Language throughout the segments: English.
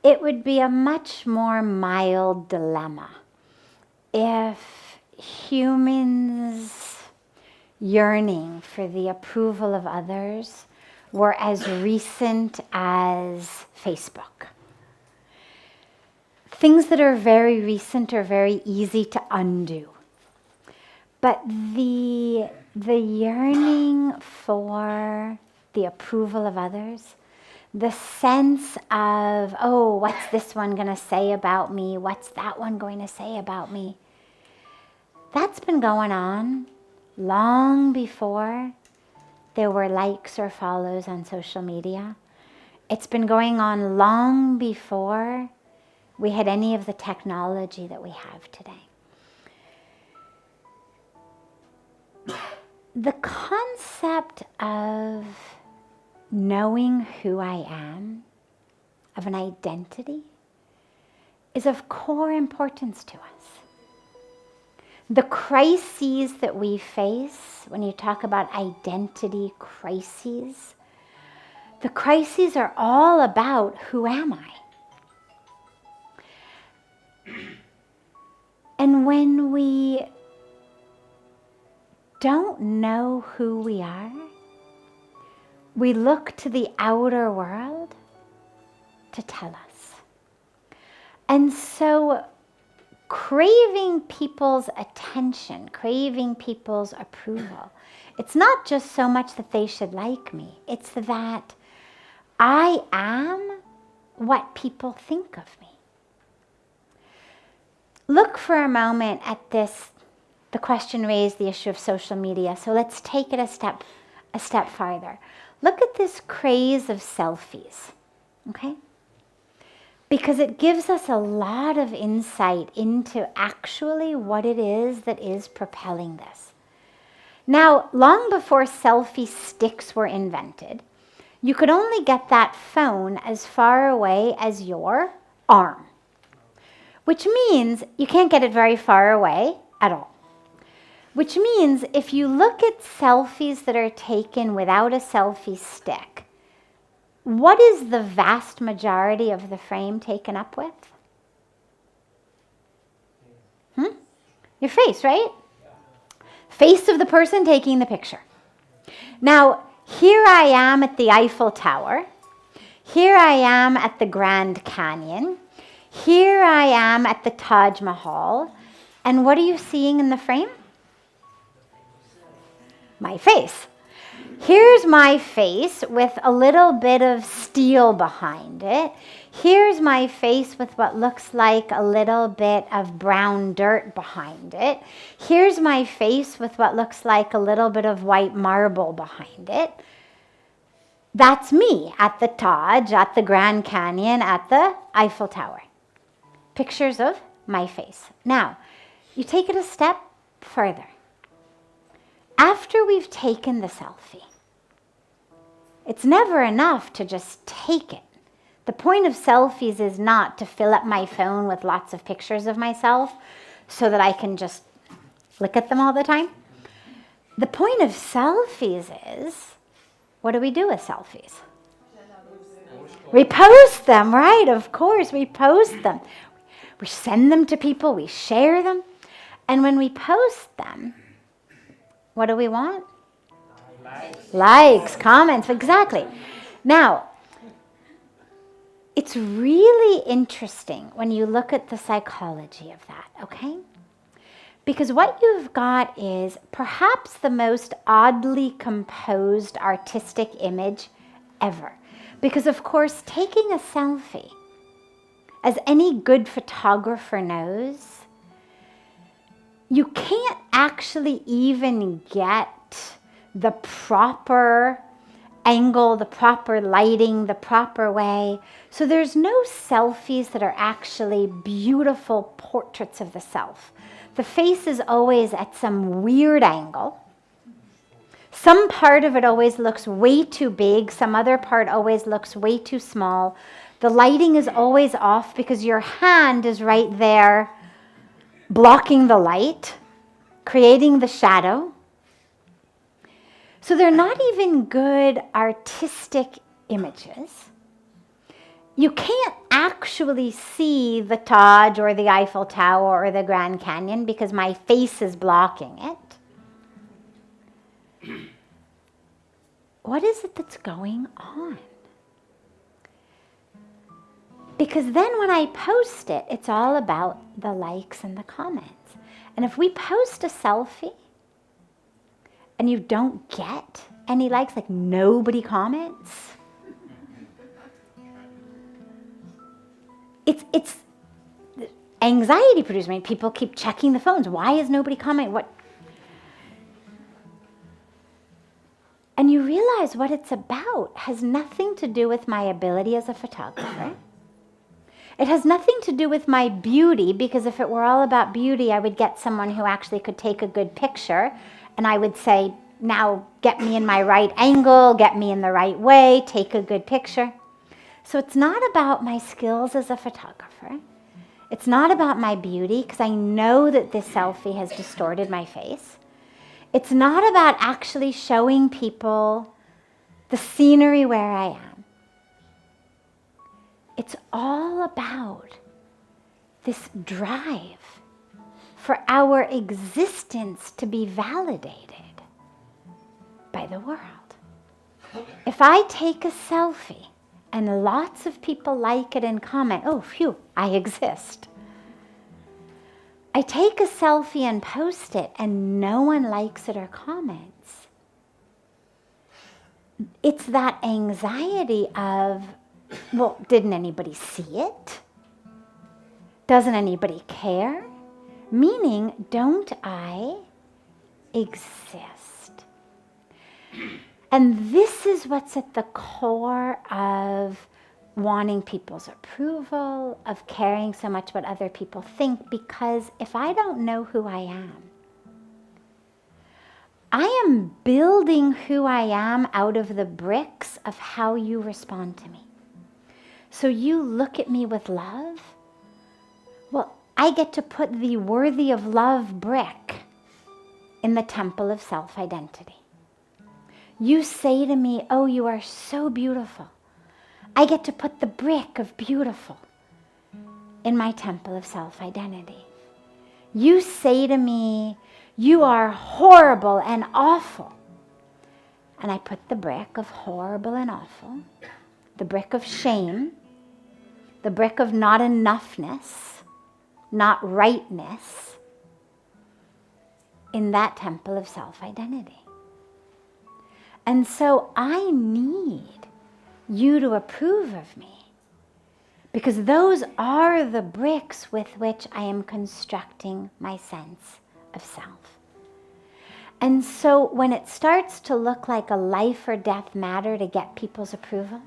it would be a much more mild dilemma if humans yearning for the approval of others were as recent as Facebook. Things that are very recent are very easy to undo. But the yearning for the approval of others, the sense of, oh, what's this one going to say about me? What's that one going to say about me? That's been going on long before there were likes or follows on social media. It's been going on long before we had any of the technology that we have today. The concept of knowing who I am, of an identity, is of core importance to us. The crises that we face, when you talk about identity crises, the crises are all about who am I? And when we don't know who we are, we look to the outer world to tell us. And so craving people's attention, craving people's approval, it's not just so much that they should like me, it's that I am what people think of me. Look for a moment at this. The question raised the issue of social media, so let's take it a step farther. Look at this craze of selfies, okay? Because it gives us a lot of insight into actually what it is that is propelling this. Now, long before selfie sticks were invented, you could only get that phone as far away as your arm, which means you can't get it very far away at all. Which means if you look at selfies that are taken without a selfie stick, what is the vast majority of the frame taken up with? Your face, right? Face of the person taking the picture. Now, here I am at the Eiffel Tower. Here I am at the Grand Canyon. Here I am at the Taj Mahal. And what are you seeing in the frame? My face. Here's my face with a little bit of steel behind it. Here's my face with what looks like a little bit of brown dirt behind it. Here's my face with what looks like a little bit of white marble behind it. That's me at the Taj, at the Grand Canyon, at the Eiffel Tower. Pictures of my face. Now, you take it a step further. After we've taken the selfie, it's never enough to just take it. The point of selfies is not to fill up my phone with lots of pictures of myself so that I can just look at them all the time. The point of selfies is, what do we do with selfies? We post them, right? Of course, we post them. We send them to people, we share them. And when we post them, what do we want? Likes, comments, exactly. Now, it's really interesting when you look at the psychology of that, okay? Because what you've got is perhaps the most oddly composed artistic image ever. Because, of course, taking a selfie, as any good photographer knows, you can't actually even get the proper angle, the proper lighting, the proper way. So there's no selfies that are actually beautiful portraits of the self. The face is always at some weird angle. Some part of it always looks way too big. Some other part always looks way too small. The lighting is always off because your hand is right there blocking the light, creating the shadow. So they're not even good artistic images. You can't actually see the Taj or the Eiffel Tower or the Grand Canyon because my face is blocking it. What is it that's going on? Because then when I post it, it's all about the likes and the comments. And if we post a selfie and you don't get any likes, like nobody comments, it's anxiety producing. I mean, people keep checking the phones. Why is nobody commenting? What? And you realize what it's about has nothing to do with my ability as a photographer. It has nothing to do with my beauty, because if it were all about beauty, I would get someone who actually could take a good picture, and I would say, now get me in my right angle, get me in the right way, take a good picture. So it's not about my skills as a photographer. It's not about my beauty, because I know that this selfie has distorted my face. It's not about actually showing people the scenery where I am. It's all about this drive for our existence to be validated by the world. If I take a selfie and lots of people like it and comment, oh, phew, I exist. I take a selfie and post it and no one likes it or comments. It's that anxiety of, well, didn't anybody see it? Doesn't anybody care? Meaning, don't I exist? And this is what's at the core of wanting people's approval, of caring so much what other people think, because if I don't know who I am building who I am out of the bricks of how you respond to me. So you look at me with love, well, I get to put the worthy of love brick in the temple of self-identity. You say to me, oh, you are so beautiful. I get to put the brick of beautiful in my temple of self-identity. You say to me, you are horrible and awful. And I put the brick of horrible and awful, the brick of shame, the brick of not enoughness, not rightness, in that temple of self-identity. And so I need you to approve of me, because those are the bricks with which I am constructing my sense of self. And so when it starts to look like a life or death matter to get people's approval,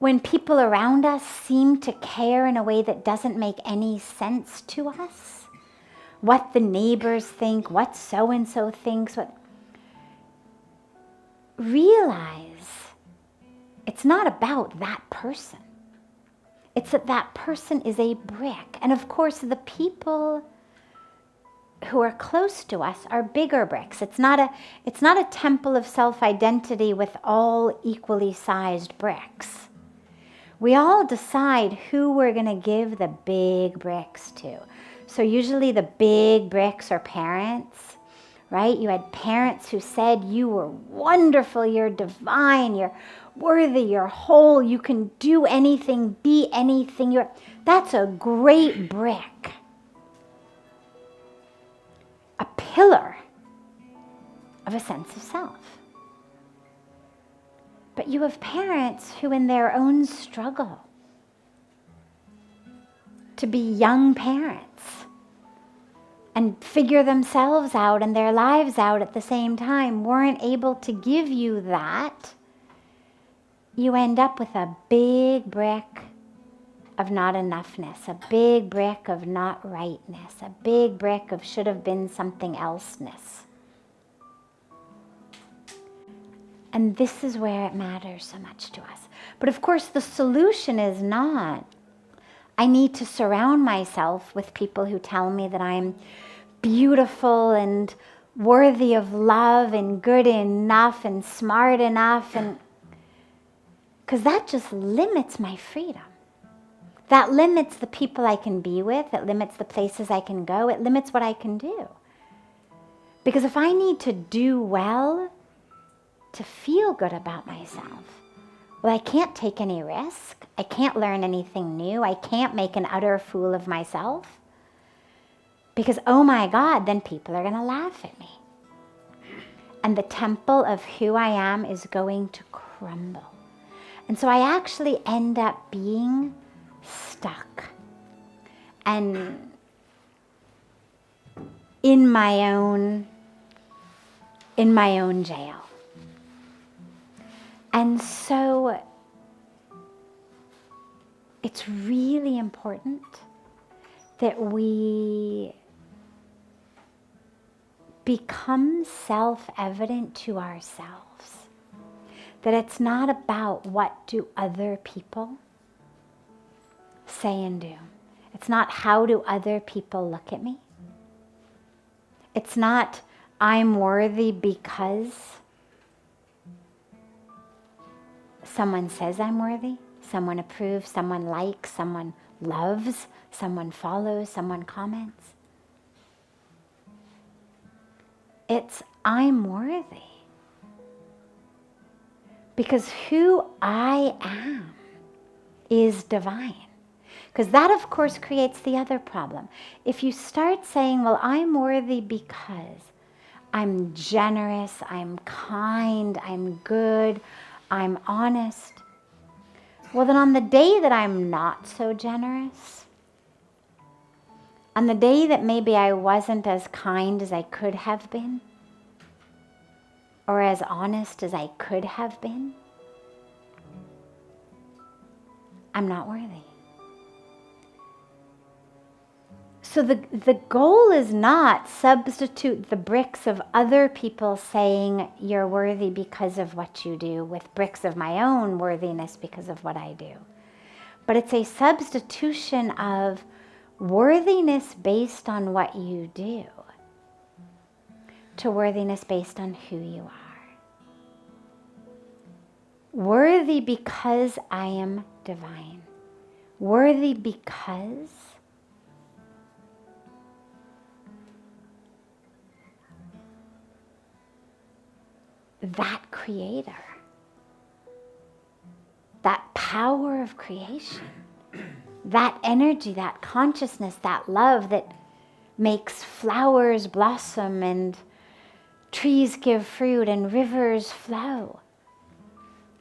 when people around us seem to care in a way that doesn't make any sense to us, what the neighbors think, what so-and-so thinks, what... Realize it's not about that person. It's that that person is a brick. And of course, the people who are close to us are bigger bricks. It's not a temple of self-identity with all equally sized bricks. We all decide who we're going to give the big bricks to. So usually the big bricks are parents, right? You had parents who said you were wonderful, you're divine, you're worthy, you're whole, you can do anything, be anything. That's a great brick. A pillar of a sense of self. But you have parents who in their own struggle to be young parents and figure themselves out and their lives out at the same time weren't able to give you that, you end up with a big brick of not enoughness, a big brick of not rightness, a big brick of should have been something else-ness. And this is where it matters so much to us. But of course, the solution is not, I need to surround myself with people who tell me that I'm beautiful and worthy of love and good enough and smart enough. And Because that just limits my freedom. That limits the people I can be with. It limits the places I can go. It limits what I can do. Because if I need to do well to feel good about myself, well, I can't take any risk. I can't learn anything new. I can't make an utter fool of myself. Because, oh my God, then people are going to laugh at me. And the temple of who I am is going to crumble. And so I actually end up being stuck and in my own jail. And so it's really important that we become self-evident to ourselves, that it's not about what do other people say and do. It's not how do other people look at me. It's not I'm worthy because someone says I'm worthy, someone approves, someone likes, someone loves, someone follows, someone comments. It's I'm worthy because who I am is divine. Because that, of course, creates the other problem. If you start saying, well, I'm worthy because I'm generous, I'm kind, I'm good, I'm honest. Well, then on the day that I'm not so generous, on the day that maybe I wasn't as kind as I could have been, or as honest as I could have been, I'm not worthy. So the goal is not substitute the bricks of other people saying you're worthy because of what you do with bricks of my own worthiness because of what I do. But it's a substitution of worthiness based on what you do to worthiness based on who you are. Worthy because I am divine. Worthy because that creator, that power of creation, that energy, that consciousness, that love that makes flowers blossom and trees give fruit and rivers flow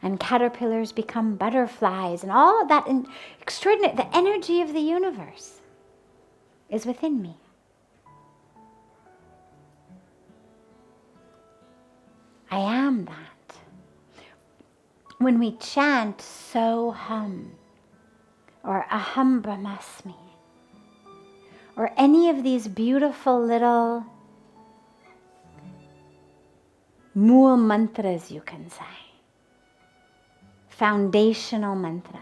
and caterpillars become butterflies and all of that extraordinary, the energy of the universe is within me. I am that. When we chant So Hum, or Aham Brahmasmi, or any of these beautiful little mool mantras, you can say, foundational mantras,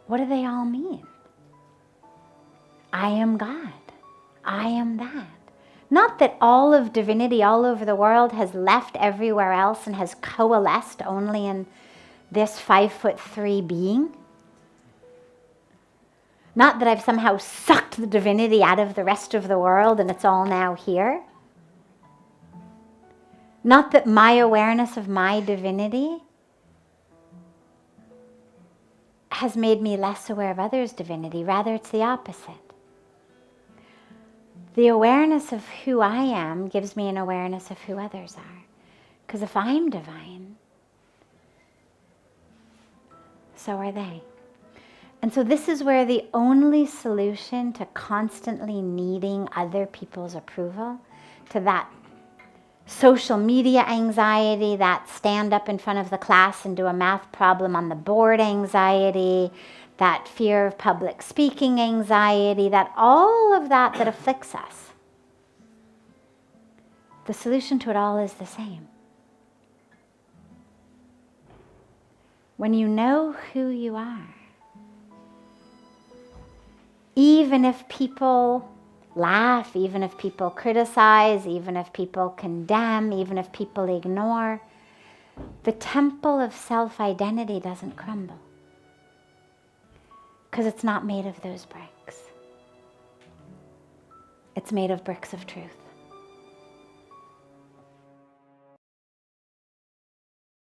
what do they all mean? I am God. I am that. Not that all of divinity all over the world has left everywhere else and has coalesced only in this 5'3" being. Not that I've somehow sucked the divinity out of the rest of the world and it's all now here. Not that my awareness of my divinity has made me less aware of others' divinity. Rather, it's the opposite. The awareness of who I am gives me an awareness of who others are. Because if I'm divine, so are they. And so this is where the only solution to constantly needing other people's approval, to that social media anxiety, that stand up in front of the class and do a math problem on the board anxiety, that fear of public speaking anxiety, that all of that afflicts us. The solution to it all is the same. When you know who you are, even if people laugh, even if people criticize, even if people condemn, even if people ignore, the temple of self-identity doesn't crumble. Because it's not made of those bricks. It's made of bricks of truth.